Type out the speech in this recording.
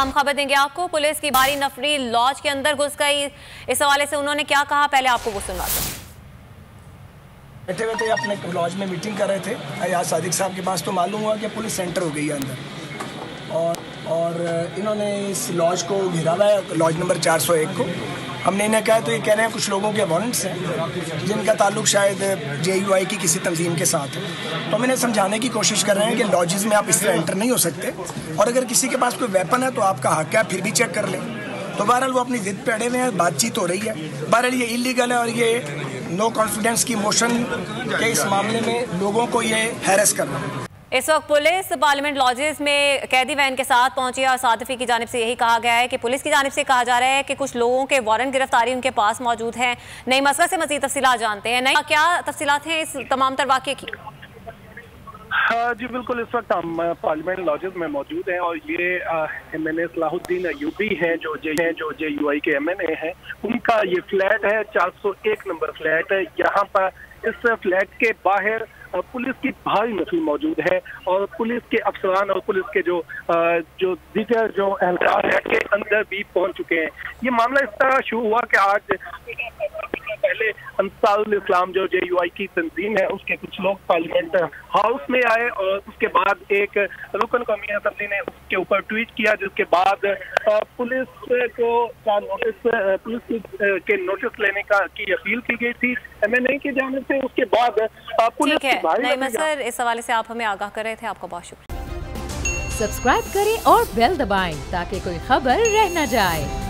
हम खबर देंगे आपको। पुलिस की भारी नफरी लॉज के अंदर घुस गई। इस हवाले से उन्होंने क्या कहा, पहले आपको वो सुनवाते हैं। बैठे बैठे अपने लॉज में मीटिंग कर रहे थे अयाज सादिक साहब के पास, तो मालूम हुआ कि पुलिस सेंटर हो गई है अंदर और इन्होंने इस लॉज को घेरा हुआ है, लॉज नंबर 401 को। हमने इन्हें कहा तो ये कह रहे हैं कुछ लोगों के वारंट्स हैं जिनका ताल्लुक शायद JUI की किसी तंजीम के साथ है। तो हम इन्हें समझाने की कोशिश कर रहे हैं कि लॉजेस में आप इस तरह एंटर नहीं हो सकते और अगर किसी के पास कोई वेपन है तो आपका हक है, फिर भी चेक कर लें। तो बहरहाल वो अपनी जिद पे अड़े हुए हैं, बातचीत हो रही है। बहरहाल ये इलीगल है और ये नो कॉन्फिडेंस की मोशन के इस मामले में लोगों को ये हैरेस करना है। इस वक्त पुलिस पार्लियामेंट लॉजेस में कैदी वैन के साथ पहुंची है और सादफी की जानिब से यही कहा गया है कि पुलिस की जानिब से कहा जा रहा है कि कुछ लोगों के वारंट गिरफ्तारी उनके पास मौजूद हैं। नई मसला से मजीद तफसीलात जानते हैं। नई क्या तफसीलात हैं इस तमाम तर वाक़े की? हाँ जी बिल्कुल, इस वक्त हम पार्लियामेंट लॉजेस में मौजूद हैं और ये MNA सलाहुद्दीन अयूबी हैं जो JUI के MNA हैं। उनका ये फ्लैट है, 401 नंबर फ्लैट है। यहाँ पर इस फ्लैट के बाहर पुलिस की भारी नफरी मौजूद है और पुलिस के अफसरान और पुलिस के जो दीगर जो एहलकार है के अंदर भी पहुंच चुके हैं। ये मामला इस तरह शुरू हुआ कि आज पहले अंसारुल इस्लाम जो JUI की तंजीम है उसके कुछ लोग पार्लियामेंट हाउस में आए और उसके बाद एक रुकन कौमी असम्बली ने उसके ऊपर ट्वीट किया, जिसके बाद पुलिस के नोटिस लेने की अपील की गई थी MNA की जानिब से। उसके बाद पुलिस नईमा सर, इस हवाले से आप हमें आगाह कर रहे थे, आपका बहुत शुक्रिया। सब्सक्राइब करें और बेल दबाएं ताकि कोई खबर रह न जाए।